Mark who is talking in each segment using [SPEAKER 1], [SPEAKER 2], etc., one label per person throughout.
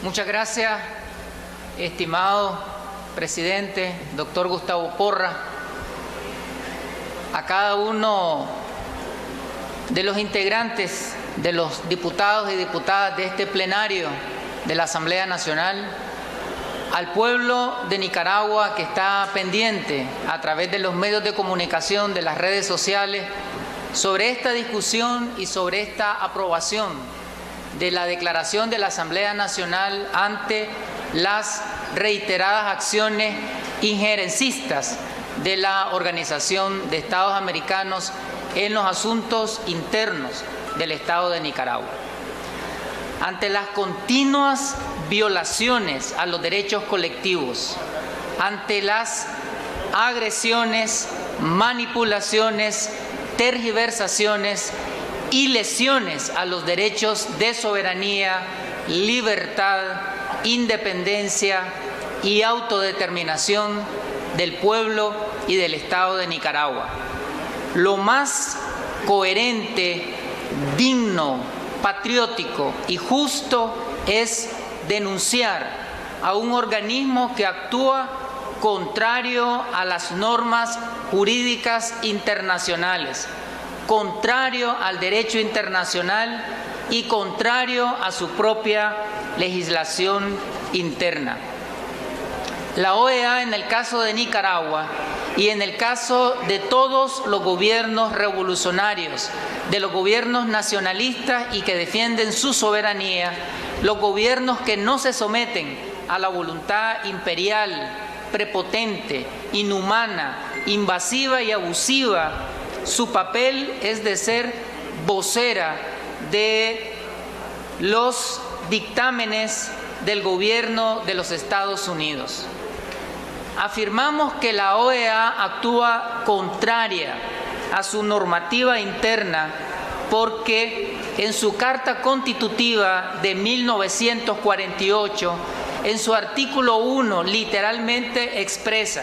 [SPEAKER 1] Muchas gracias, estimado presidente, doctor Gustavo Porras, a cada uno de los integrantes, de los diputados y diputadas de este plenario de la Asamblea Nacional, al pueblo de Nicaragua que está pendiente a través de los medios de comunicación, de las redes sociales, sobre esta discusión y sobre esta aprobación de la declaración de la Asamblea Nacional ante las reiteradas acciones injerencistas de la Organización de Estados Americanos en los asuntos internos del Estado de Nicaragua. Ante las continuas violaciones a los derechos colectivos, ante las agresiones, manipulaciones, tergiversaciones y lesiones a los derechos de soberanía, libertad, independencia y autodeterminación del pueblo y del Estado de Nicaragua. Lo más coherente, digno, patriótico y justo es denunciar a un organismo que actúa contrario a las normas jurídicas internacionales, contrario al derecho internacional y contrario a su propia legislación interna. La OEA, en el caso de Nicaragua y en el caso de todos los gobiernos revolucionarios, de los gobiernos nacionalistas y que defienden su soberanía, los gobiernos que no se someten a la voluntad imperial, prepotente, inhumana, invasiva y abusiva, su papel es de ser vocera de los dictámenes del gobierno de los Estados Unidos. Afirmamos que la OEA actúa contraria a su normativa interna porque en su Carta Constitutiva de 1948, en su artículo 1, literalmente expresa: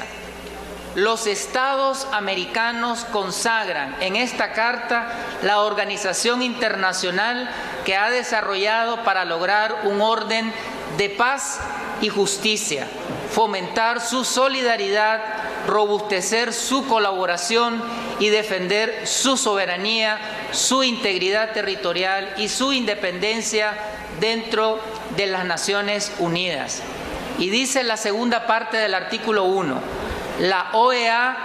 [SPEAKER 1] los estados americanos consagran en esta carta la organización internacional que ha desarrollado para lograr un orden de paz y justicia, fomentar su solidaridad, robustecer su colaboración y defender su soberanía, su integridad territorial y su independencia dentro de las Naciones Unidas. Y dice la segunda parte del artículo 1, la OEA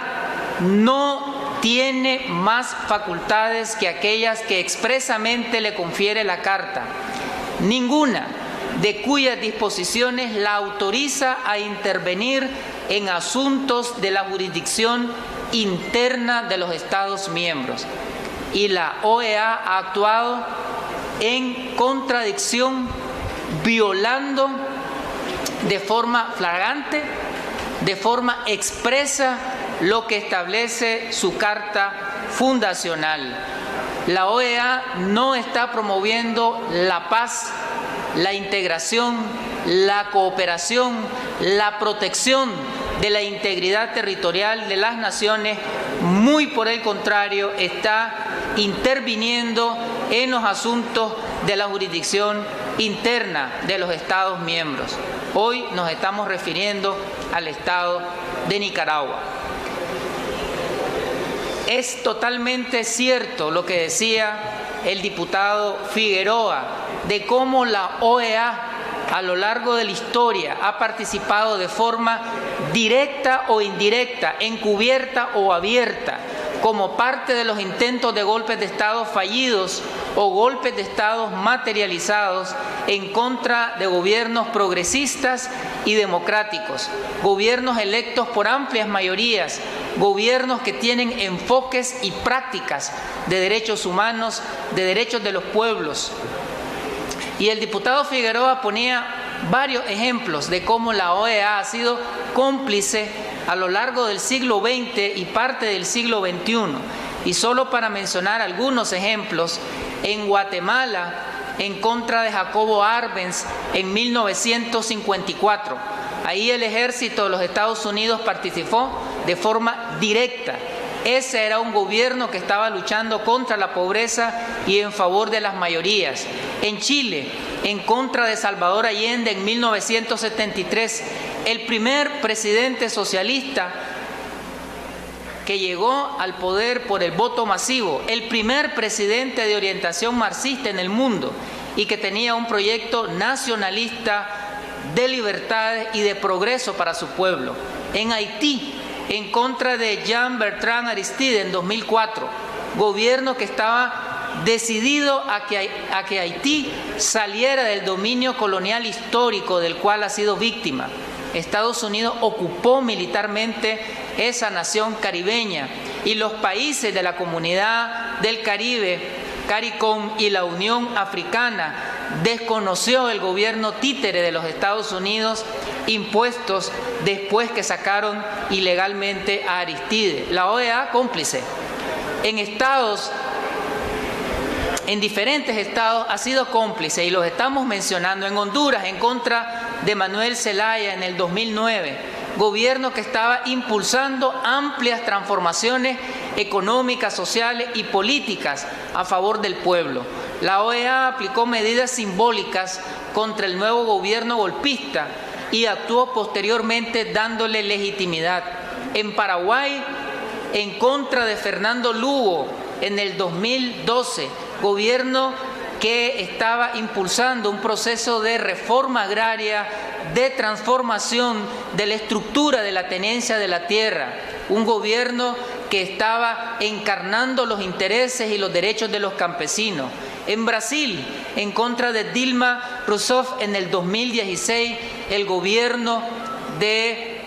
[SPEAKER 1] no tiene más facultades que aquellas que expresamente le confiere la Carta, ninguna de cuyas disposiciones la autoriza a intervenir en asuntos de la jurisdicción interna de los Estados miembros. Y la OEA ha actuado en contradicción, violando de forma flagrante, de forma expresa, lo que establece su Carta Fundacional. La OEA no está promoviendo la paz, la integración, la cooperación, la protección de la integridad territorial de las naciones, muy por el contrario, está interviniendo en los asuntos de la jurisdicción interna de los Estados miembros. Hoy nos estamos refiriendo al Estado de Nicaragua. Es totalmente cierto lo que decía el diputado Figueroa de cómo la OEA a lo largo de la historia ha participado de forma directa o indirecta, encubierta o abierta, como parte de los intentos de golpes de Estado fallidos o golpes de Estado materializados en contra de gobiernos progresistas y democráticos, gobiernos electos por amplias mayorías, gobiernos que tienen enfoques y prácticas de derechos humanos, de derechos de los pueblos. Y el diputado Figueroa ponía varios ejemplos de cómo la OEA ha sido cómplice a lo largo del siglo XX y parte del siglo XXI. Y solo para mencionar algunos ejemplos, en Guatemala, en contra de Jacobo Arbenz en 1954. Ahí el ejército de los Estados Unidos participó de forma directa. Ese era un gobierno que estaba luchando contra la pobreza y en favor de las mayorías. En Chile, en contra de Salvador Allende en 1973, el primer presidente socialista que llegó al poder por el voto masivo, el primer presidente de orientación marxista en el mundo y que tenía un proyecto nacionalista de libertades y de progreso para su pueblo. En Haití, en contra de Jean-Bertrand Aristide en 2004, gobierno que estaba decidido a que Haití saliera del dominio colonial histórico del cual ha sido víctima. Estados Unidos ocupó militarmente esa nación caribeña y los países de la Comunidad del Caribe, CARICOM, y la Unión Africana desconoció el gobierno títere de los Estados Unidos impuestos después que sacaron ilegalmente a Aristide. La OEA cómplice. En diferentes estados ha sido cómplice y los estamos mencionando. En Honduras, en contra de Manuel Zelaya en el 2009, gobierno que estaba impulsando amplias transformaciones económicas, sociales y políticas a favor del pueblo. La OEA aplicó medidas simbólicas contra el nuevo gobierno golpista y actuó posteriormente dándole legitimidad. En Paraguay, en contra de Fernando Lugo en el 2012, gobierno que estaba impulsando un proceso de reforma agraria, de transformación de la estructura de la tenencia de la tierra, un gobierno que estaba encarnando los intereses y los derechos de los campesinos. En Brasil, en contra de Dilma Rousseff en el 2016, el gobierno de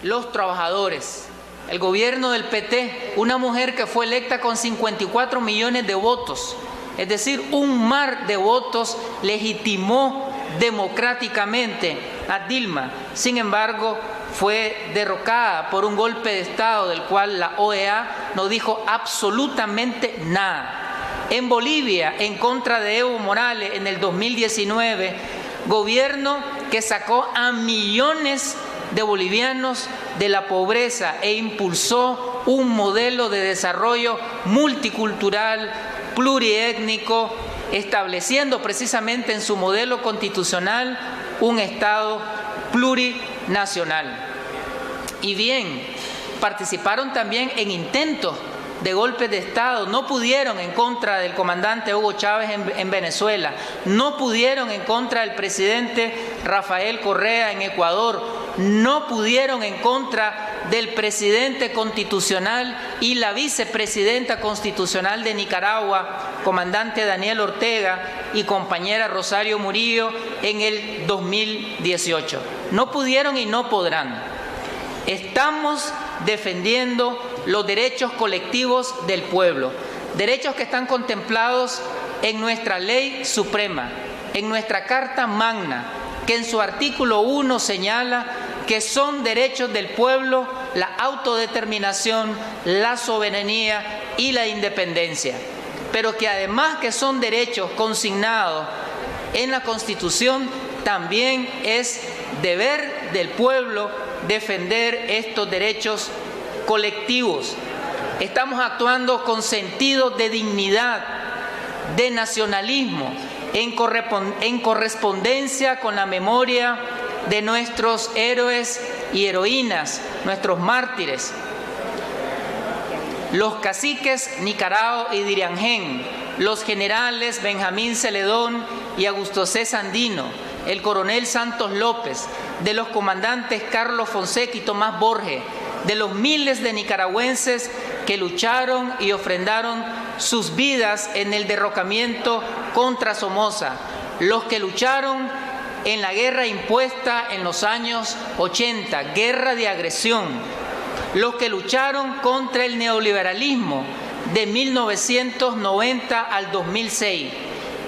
[SPEAKER 1] los trabajadores, el gobierno del PT, una mujer que fue electa con 54 millones de votos, es decir, un mar de votos legitimó democráticamente a Dilma. Sin embargo, fue derrocada por un golpe de Estado del cual la OEA no dijo absolutamente nada. En Bolivia, en contra de Evo Morales en el 2019, gobierno que sacó a millones de bolivianos de la pobreza e impulsó un modelo de desarrollo multicultural, pluriétnico, estableciendo precisamente en su modelo constitucional un Estado plurinacional. Y bien, participaron también en intentos de golpes de Estado, no pudieron en contra del comandante Hugo Chávez en Venezuela, no pudieron en contra del presidente Rafael Correa en Ecuador, no pudieron en contra del presidente constitucional y la vicepresidenta constitucional de Nicaragua, comandante Daniel Ortega y compañera Rosario Murillo en el 2018. No pudieron y no podrán. Estamos defendiendo los derechos colectivos del pueblo, derechos que están contemplados en nuestra ley suprema, en nuestra Carta Magna, que en su artículo 1 señala que son derechos del pueblo la autodeterminación, la soberanía y la independencia, pero que además que son derechos consignados en la Constitución, también es deber del pueblo defender estos derechos colectivos. Estamos actuando con sentido de dignidad, de nacionalismo, en correspondencia con la memoria de nuestros héroes y heroínas, nuestros mártires, los caciques Nicarao y Diriangén, los generales Benjamín Celedón y Augusto C. Sandino, el coronel Santos López, de los comandantes Carlos Fonseca y Tomás Borges, de los miles de nicaragüenses que lucharon y ofrendaron sus vidas en el derrocamiento contra Somoza, los que lucharon en la guerra impuesta en los años 80, guerra de agresión, los que lucharon contra el neoliberalismo de 1990 al 2006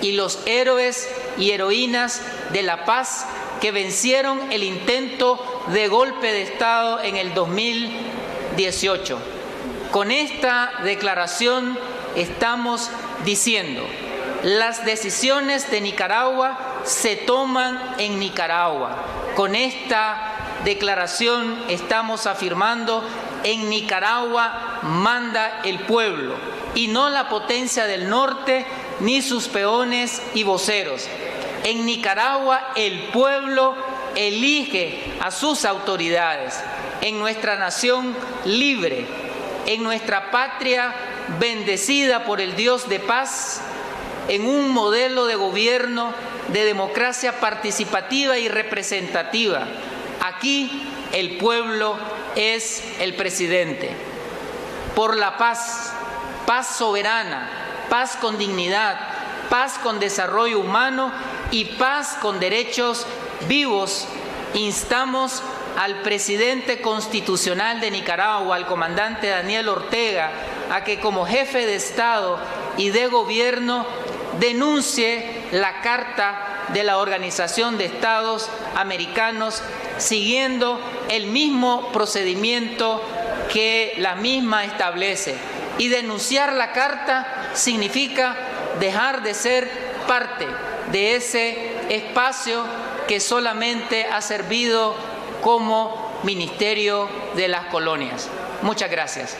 [SPEAKER 1] y los héroes y heroínas de la paz que vencieron el intento de golpe de Estado en el 2018. Con esta declaración estamos diciendo: las decisiones de Nicaragua se toman en Nicaragua. Con esta declaración estamos afirmando: en Nicaragua manda el pueblo y no la potencia del norte ni sus peones y voceros. En Nicaragua el pueblo elige a sus autoridades. En nuestra nación libre, en nuestra patria bendecida por el Dios de paz, en un modelo de gobierno de democracia participativa y representativa. Aquí el pueblo es el presidente. Por la paz, paz soberana, paz con dignidad, paz con desarrollo humano y paz con derechos vivos, instamos al presidente constitucional de Nicaragua, al comandante Daniel Ortega, a que como jefe de Estado y de Gobierno denuncie la Carta de la Organización de Estados Americanos, siguiendo el mismo procedimiento que la misma establece. Y denunciar la Carta significa dejar de ser parte de ese espacio que solamente ha servido como Ministerio de las Colonias. Muchas gracias.